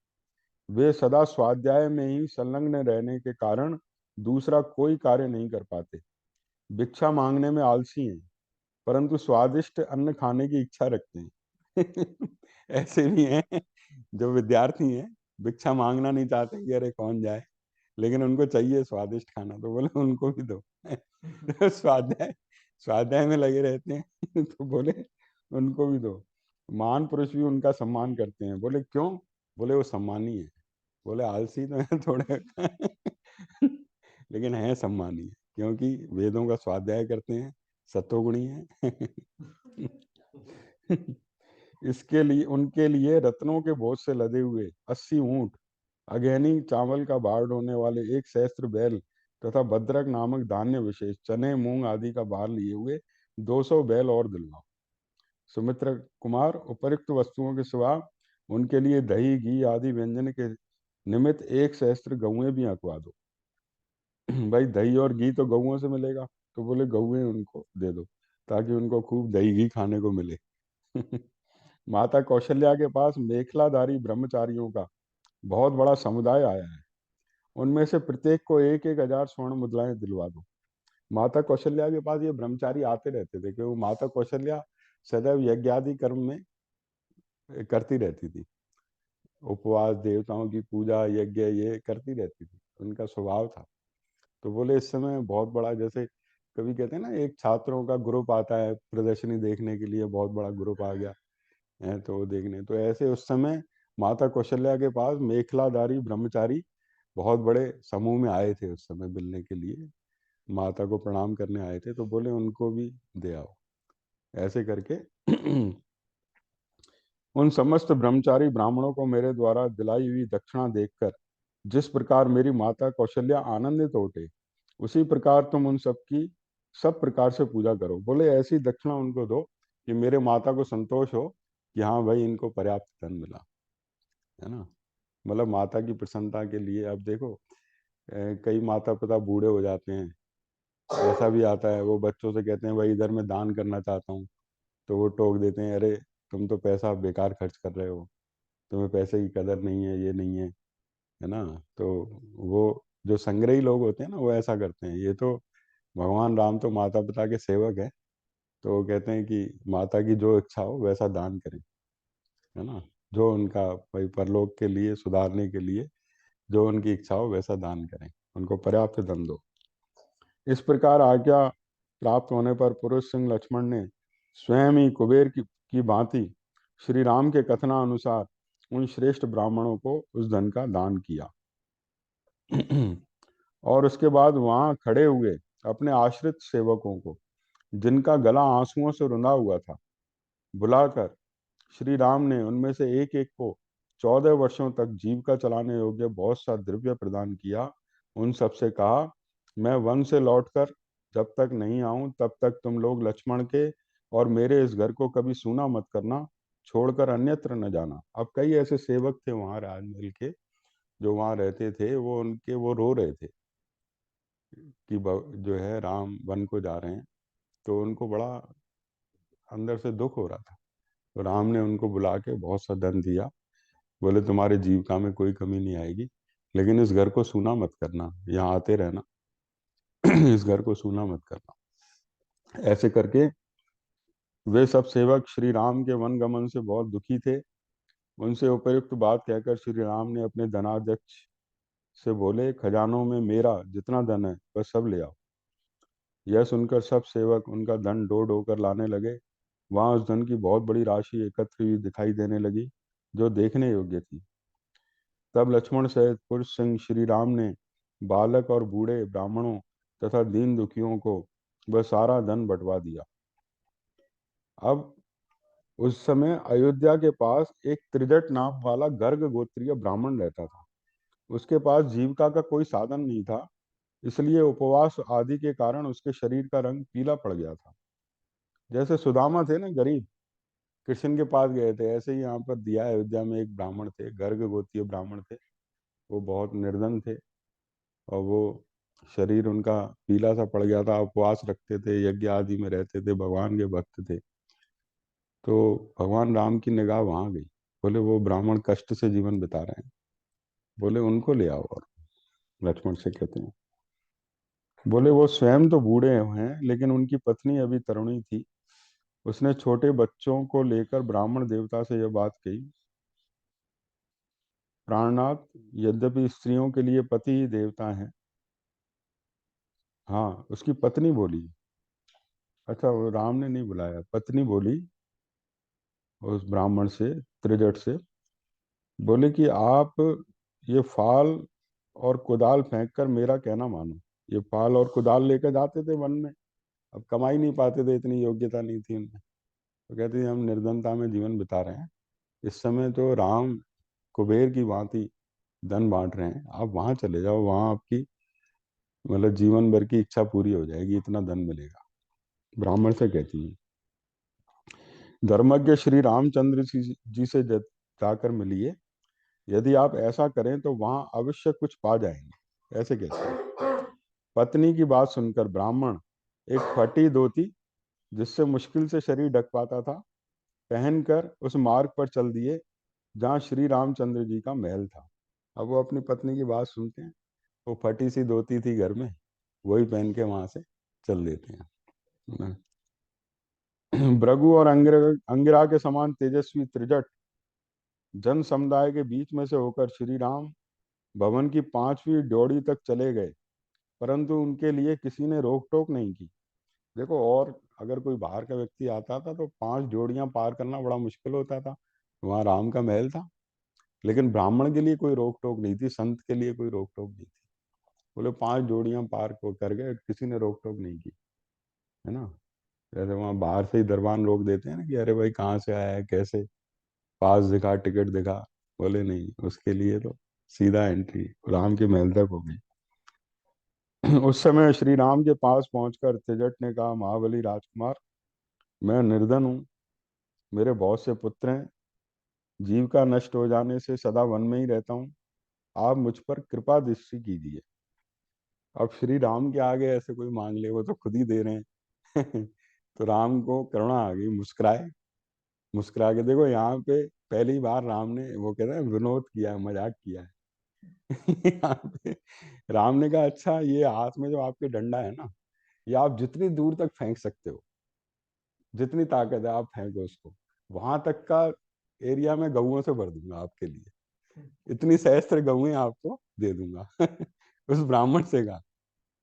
वे सदा स्वाध्याय में ही संलग्न रहने के कारण दूसरा कोई कार्य नहीं कर पाते। भिक्षा मांगने में आलसी हैं, परंतु स्वादिष्ट अन्न खाने की इच्छा रखते हैं। ऐसे भी हैं जो विद्यार्थी हैं, भिक्षा मांगना नहीं चाहते कि अरे कौन जाए, लेकिन उनको चाहिए स्वादिष्ट खाना, तो बोले उनको भी दो। तो स्वाध्याय स्वाध्याय में लगे रहते हैं। तो बोले उनको भी दो। महान पुरुष भी उनका सम्मान करते हैं। बोले क्यों? बोले वो सम्मानी है। बोले आलसी तो है थोड़े, लेकिन है सम्मानी, क्योंकि वेदों का स्वाध्याय करते हैं, सत्वगुणी है। इसके लिए उनके लिए रत्नों के बोझ से लदे हुए 80 ऊंट, अगहनी चावल का भार ढोने वाले 1 सहस्त्र बैल तथा भद्रक नामक धान्य विशेष चने मूंग आदि का भार लिए हुए 200 बैल और दिलवाओ। सुमित्र कुमार, उपयुक्त वस्तुओं के सिवा उनके लिए दही घी आदि व्यंजन के निमित्त 1 सहस्त्र गौएं भी हकवा दो। भाई दही और घी तो गौओं से मिलेगा, तो बोले गौएं उनको दे दो, ताकि उनको खूब दही घी खाने को मिले। माता कौशल्या के पास मेखलाधारी ब्रह्मचारियों का बहुत बड़ा समुदाय आया है। उनमें से प्रत्येक को 1,000 स्वर्ण मुद्राएं दिलवा दो। माता कौशल्या के पास ये ब्रह्मचारी आते रहते थे, कि वो माता कौशल्या सदैव यज्ञादि कर्म में करती रहती थी, उपवास, देवताओं की पूजा, यज्ञ ये करती रहती थी, उनका स्वभाव था। तो बोले इस समय बहुत बड़ा, जैसे कभी कहते हैं ना एक छात्रों का ग्रुप आता है प्रदर्शनी देखने के लिए, बहुत बड़ा ग्रुप आ गया है तो वो देखने, तो ऐसे उस समय माता कौशल्या के पास मेखलाधारी ब्रह्मचारी बहुत बड़े समूह में आए थे उस समय मिलने के लिए, माता को प्रणाम करने आए थे, तो बोले उनको भी दे आओ। ऐसे करके उन समस्त ब्रह्मचारी ब्राह्मणों को मेरे द्वारा दिलाई हुई दक्षिणा देखकर जिस प्रकार मेरी माता कौशल्या आनंदित होते, उसी प्रकार तुम उन सबकी सब प्रकार से पूजा करो। बोले ऐसी दक्षिणा उनको दो कि मेरे माता को संतोष हो कि हाँ भाई इनको पर्याप्त धन मिला, है ना। मतलब माता की प्रसन्नता के लिए। अब देखो कई माता पिता बूढ़े हो जाते हैं, ऐसा भी आता है, वो बच्चों से कहते हैं भाई इधर मैं दान करना चाहता हूँ, तो वो टोक देते हैं, अरे तुम तो पैसा बेकार खर्च कर रहे हो, तुम्हें पैसे की कदर नहीं है, ये नहीं है ना। तो वो जो संग्रही लोग होते हैं ना, वो ऐसा करते हैं। ये तो भगवान राम तो माता पिता के सेवक है, तो वो कहते हैं कि माता की जो इच्छा हो वैसा दान करें, है ना। जो उनका भाई परलोक के लिए सुधारने के लिए जो उनकी इच्छा हो वैसा दान करें, उनको पर्याप्त धन दो। इस प्रकार आज्ञा प्राप्त होने पर पुरुष सिंह लक्ष्मण ने स्वयं ही कुबेर की भांति श्री राम के कथनानुसार उन श्रेष्ठ ब्राह्मणों को उस धन का दान किया। और उसके बाद वहां खड़े हुए अपने आश्रित सेवकों को, जिनका गला आंसुओं से रुंधा हुआ था, बुलाकर श्री राम ने उनमें से एक एक को 14 वर्षों तक जीविका चलाने योग्य बहुत सा द्रव्य प्रदान किया। उन सबसे कहा, मैं वन से लौटकर जब तक नहीं आऊं तब तक तुम लोग लक्ष्मण के और मेरे इस घर को कभी सूना मत करना, छोड़कर अन्यत्र न जाना। अब कई ऐसे सेवक थे वहां राजमहल के, जो वहां रहते थे, वो उनके वो रो रहे थे कि जो है राम वन को जा रहे हैं, तो उनको बड़ा अंदर से दुख हो रहा था। तो राम ने उनको बुला के बहुत सा धन दिया, बोले तुम्हारे जीविका में कोई कमी नहीं आएगी, लेकिन इस घर को सूना मत करना, यहाँ आते रहना। इस घर को सूना मत करना। ऐसे करके वे सब सेवक श्री राम के वन गमन से बहुत दुखी थे। उनसे उपयुक्त बात कहकर श्री राम ने अपने धनाध्यक्ष से बोले, खजानों में मेरा जितना धन है वह सब ले आओ। यह सुनकर सब सेवक उनका धन ढो ढो कर लाने लगे। वहां उस धन की बहुत बड़ी राशि एकत्र हुई दिखाई देने लगी, जो देखने योग्य थी। तब लक्ष्मण सहित पुरुष सिंह श्री राम ने बालक और बूढ़े ब्राह्मणों तथा दीन दुखियों को वह सारा धन बंटवा दिया। अब उस समय अयोध्या के पास एक त्रिजट नाम वाला गर्ग गोत्रीय ब्राह्मण रहता था। उसके पास जीविका का कोई साधन नहीं था, इसलिए उपवास आदि के कारण उसके शरीर का रंग पीला पड़ गया था। जैसे सुदामा थे ना गरीब, कृष्ण के पास गए थे, ऐसे ही यहाँ पर दिया अयोध्या में एक ब्राह्मण थे, गर्ग गोत्रीय ब्राह्मण थे। वो बहुत निर्धन थे और वो शरीर उनका पीला सा पड़ गया था। उपवास रखते थे, यज्ञ आदि में रहते थे, भगवान के भक्त थे। तो भगवान राम की निगाह वहां गई। बोले वो ब्राह्मण कष्ट से जीवन बिता रहे हैं, बोले उनको ले आओ। और लक्ष्मण से कहते हैं, बोले वो स्वयं तो बूढ़े हैं लेकिन उनकी पत्नी अभी तरुणी थी। उसने छोटे बच्चों को लेकर ब्राह्मण देवता से यह बात कही, प्राणनाथ, यद्यपि स्त्रियों के लिए पति ही देवता हैं। हाँ, उसकी पत्नी बोली। अच्छा, वो राम ने नहीं बुलाया, पत्नी बोली उस ब्राह्मण से, त्रिजट से, बोले कि आप ये फाल और कुदाल फेंक कर मेरा कहना मानो। ये फाल और कुदाल लेकर जाते थे वन में, अब कमा ही नहीं पाते थे, इतनी योग्यता नहीं थी उनमें। तो कहते हैं हम निर्धनता में जीवन बिता रहे हैं, इस समय तो राम कुबेर की भांति धन बांट रहे हैं, आप वहां चले जाओ, वहां आपकी मतलब जीवन भर की इच्छा पूरी हो जाएगी, इतना धन मिलेगा। ब्राह्मण से कहती है, धर्मज्ञ श्री रामचंद्र जी से जाकर मिलिए, यदि आप ऐसा करें तो वहां अवश्य कुछ पा जाएंगे, ऐसे कहते हैं। पत्नी की बात सुनकर ब्राह्मण एक फटी धोती, जिससे मुश्किल से शरीर ढक पाता था, पहनकर उस मार्ग पर चल दिए जहाँ श्री रामचंद्र जी का महल था। अब वो अपनी पत्नी की बात सुनते हैं, वो फटी सी धोती थी घर में, वही पहन के वहां से चल देते हैं। भृगु और अंगिरा के समान तेजस्वी त्रिजट जन समुदाय के बीच में से होकर श्री राम भवन की 5वीं ड्योढ़ी तक चले गए, परंतु उनके लिए किसी ने रोक टोक नहीं की। देखो, और अगर कोई बाहर का व्यक्ति आता था तो 5 ड्योढ़ियां पार करना बड़ा मुश्किल होता था, वहां राम का महल था। लेकिन ब्राह्मण के लिए कोई रोक टोक नहीं थी, संत के लिए कोई रोक टोक नहीं थी। बोले 5 ड्योढ़ियां पार कर गए, किसी ने रोक टोक नहीं की, है ना। जैसे वहां बाहर से ही दरबान रोक देते हैं ना कि अरे भाई कहाँ से आया है, कैसे, पास दिखा, टिकट दिखा। बोले नहीं, उसके लिए तो सीधा एंट्री राम के महल तक हो गई। उस समय श्री राम के पास पहुंचकर त्रिजट ने कहा, महाबली राजकुमार, मैं निर्धन हूँ, मेरे बहुत से पुत्र हैं, जीविका नष्ट हो जाने से सदा वन में ही रहता हूँ, आप मुझ पर कृपा दृष्टि कीजिए। अब श्री राम के आगे ऐसे कोई मांग ले, वो तो खुद ही दे रहे हैं। तो राम को करुणा आ गई, मुस्कुराए। मुस्कुरा के देखो, यहाँ पे पहली बार राम ने, वो कहते हैं, विनोद किया है, मजाक किया है। यहाँ पे राम ने कहा, अच्छा ये हाथ में जो आपके डंडा है ना, ये आप जितनी दूर तक फेंक सकते हो, जितनी ताकत है आप फेंको उसको, वहां तक का एरिया में गऊओं से भर दूंगा आपके लिए, इतनी सहस्त्र गऊएं आपको दे दूंगा। उस ब्राह्मण से कहा।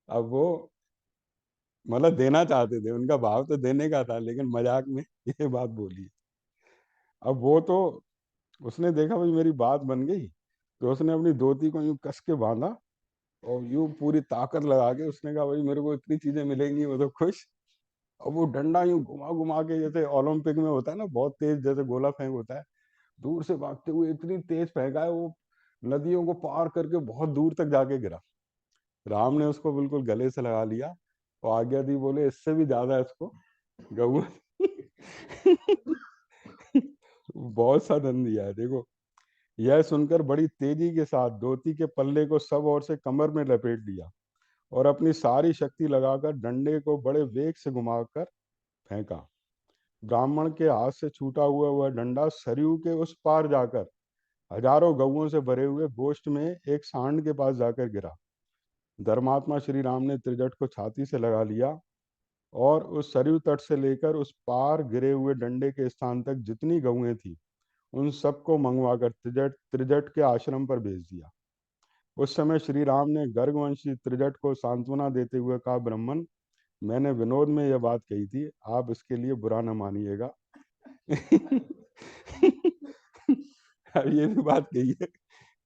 अब वो मतलब देना चाहते थे, उनका भाव तो देने का था, लेकिन मजाक में ये बात बोली। अब वो तो, उसने देखा भाई मेरी बात बन गई, तो उसने अपनी धोती को यूं कस के बांधा और यूं पूरी ताकत लगा के उसने कहा, भाई मेरे को इतनी चीजें मिलेंगी, वो तो खुश। और वो डंडा यूं घुमा घुमा के, जैसे ओलंपिक में होता है ना, बहुत तेज जैसे गोला फेंक होता है, दूर से भागते हुए इतनी तेज फेंका है वो, नदियों को पार करके बहुत दूर तक जाके गिरा। राम ने उसको बिल्कुल गले से लगा लिया और आज्ञा दी, बोले इससे भी ज्यादा इसको गऊ। बहुत सा धन दिया है, देखो। यह सुनकर बड़ी तेजी के साथ धोती के पल्ले को सब ओर से कमर में लपेट लिया और अपनी सारी शक्ति लगाकर डंडे को बड़े वेग से घुमाकर फेंका। ब्राह्मण के हाथ से छूटा हुआ वह डंडा सरयू के उस पार जाकर हजारों गऊओं से भरे हुए गोष्ठ में एक सांड के पास जाकर गिरा। धर्मात्मा श्री राम ने त्रिजट को छाती से लगा लिया और उस सरयू तट से लेकर उस पार गिरे हुए डंडे के स्थान तक जितनी गऊएं थी, उन सबको मंगवाकर त्रिजट त्रिजट के आश्रम पर भेज दिया। उस समय श्री राम ने गर्गवंशी त्रिजट को सांत्वना देते हुए कहा, ब्राह्मण, मैंने विनोद में यह बात कही थी, आप इसके लिए बुरा न मानिएगा। अब ये भी बात कही है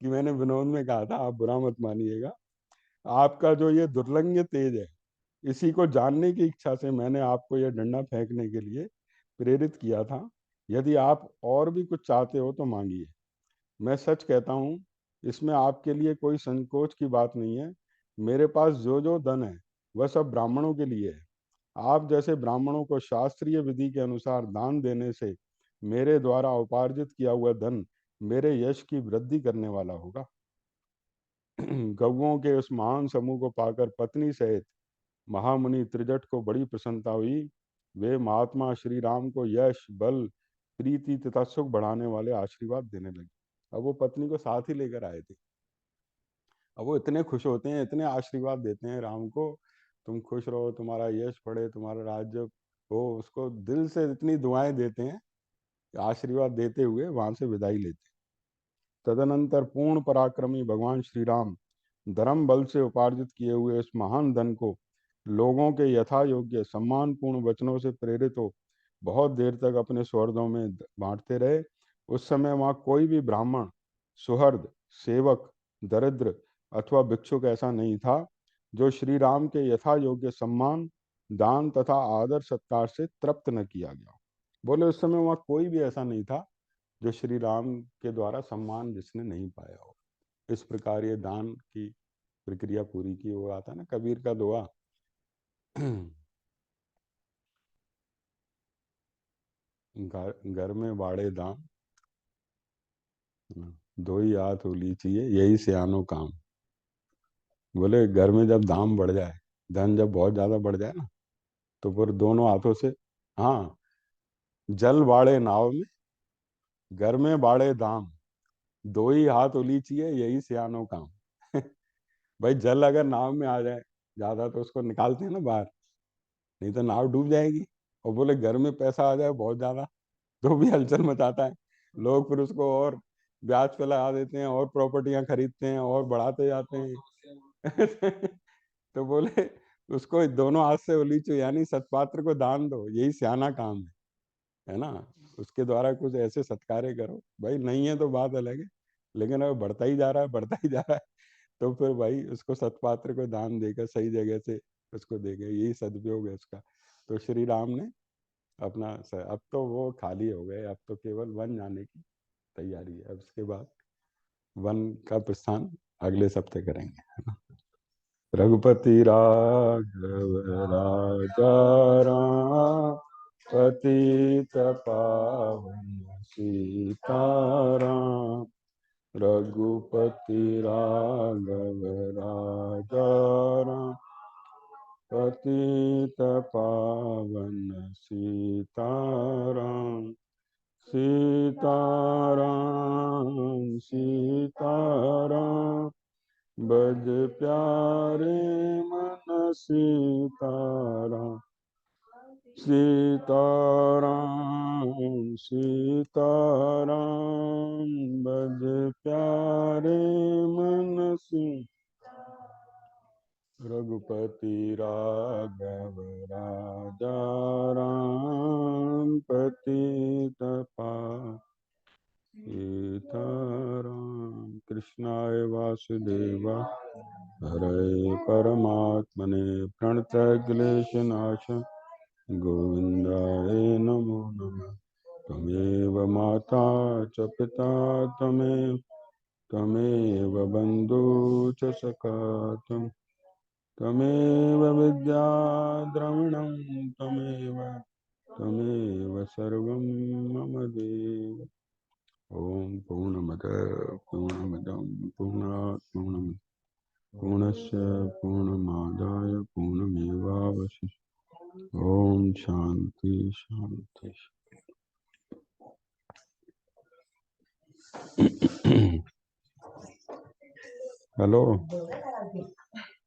कि मैंने विनोद में कहा था, आप बुरा मत मानिएगा। आपका जो ये दुर्लंघ्य तेज है, इसी को जानने की इच्छा से मैंने आपको यह डंडा फेंकने के लिए प्रेरित किया था। यदि आप और भी कुछ चाहते हो तो मांगिए। मैं सच कहता हूँ, इसमें आपके लिए कोई संकोच की बात नहीं है। मेरे पास जो जो धन है वह सब ब्राह्मणों के लिए है। आप जैसे ब्राह्मणों को शास्त्रीय विधि के अनुसार दान देने से मेरे द्वारा उपार्जित किया हुआ धन मेरे यश की वृद्धि करने वाला होगा। गौओं के उस महान समूह को पाकर पत्नी सहित महामुनि त्रिजट को बड़ी प्रसन्नता हुई। वे महात्मा श्री राम को यश, बल, प्रीति तथा सुख बढ़ाने वाले आशीर्वाद देने लगे। अब वो पत्नी को साथ ही लेकर आए थे। अब वो इतने खुश होते हैं, इतने आशीर्वाद देते हैं राम को, तुम खुश रहो, तुम्हारा यश बढ़े, तुम्हारा राज्य हो, उसको दिल से इतनी दुआएं देते हैं। आशीर्वाद देते हुए वहां से विदाई लेते। तदनंतर पूर्ण पराक्रमी भगवान श्री राम धर्म बल से उपार्जित किए हुए इस महान धन को लोगों के यथा योग्य सम्मानपूर्ण वचनों से प्रेरित हो बहुत देर तक अपने स्वहृदों में बांटते रहे। उस समय वहां कोई भी ब्राह्मण, सुहृद, सेवक, दरिद्र अथवा भिक्षुक ऐसा नहीं था जो श्री राम के यथा योग्य सम्मान, दान तथा आदर सत्कार से तृप्त न किया गया। बोले उस समय वहां कोई भी ऐसा नहीं था जो श्री राम के द्वारा सम्मान जिसने नहीं पाया हो। इस प्रकार ये दान की प्रक्रिया पूरी की। वो आता है ना कबीर का दुआ, घर में बाड़े दाम, दो ही हाथ होली चाहिए, यही सियानो काम। बोले घर में जब दाम बढ़ जाए, धन जब बहुत ज्यादा बढ़ जाए ना, तो फिर दोनों हाथों से, हाँ, जल बाड़े नाव में, घर में बाड़े दाम, दो ही हाथ होली चाहिए, यही सियानो काम। भाई जल अगर नाव में आ जाए ज्यादा तो उसको निकालते हैं ना बाहर, नहीं तो नाव डूब जाएगी। और बोले घर में पैसा आ जाए बहुत ज्यादा, तो भी हलचल मचाता है। लोग फिर उसको और ब्याज पे लगा देते हैं और प्रॉपर्टियां खरीदते हैं और बढ़ाते जाते हैं। तो बोले उसको दोनों हाथ से उलीचो, यानी सत्पात्र को दान दो, यही सियाना काम है ना। उसके द्वारा कुछ ऐसे सत्कार्य करो। भाई नहीं है तो बात अलग है, लेकिन अगर बढ़ता ही जा रहा है, बढ़ता ही जा रहा है, तो फिर भाई उसको सत्पात्र को दान देकर सही जगह से उसको देगा, यही सदुपयोग है उसका। तो श्री राम ने अपना अब तो वो खाली हो गए, अब तो केवल वन जाने की तैयारी है। अब उसके बाद वन का प्रस्थान अगले सप्ताह करेंगे, है ना। रघुपति राघव राजा राम, पतित पावन सीताराम। रघुपति राघव राजा राम, पतित पावन सीताराम। सीताराम सीताराम, बज प्यारे मन सीताराम। सीताराम सीताराम, बज प्यारे मन सीताराम। रघुपति राघव राजा राम, पतित पावन सीताराम। कृष्णाय वासुदेवा हरे परमात्मने प्रणतक्लेशनाश गोविंदाय नमो नमः। त्वमेव माता च पिता त्वमेव बन्धु च सखा त्वमेव विद्या द्रविणं त्वमेव सर्वं मम देव। ओम पूर्णमद पूर्णमिदं पूर्णात् पूर्णस्य पूर्णमादाय पूर्णमेवावशिष्यते। ओम शांति शांति। हेलो।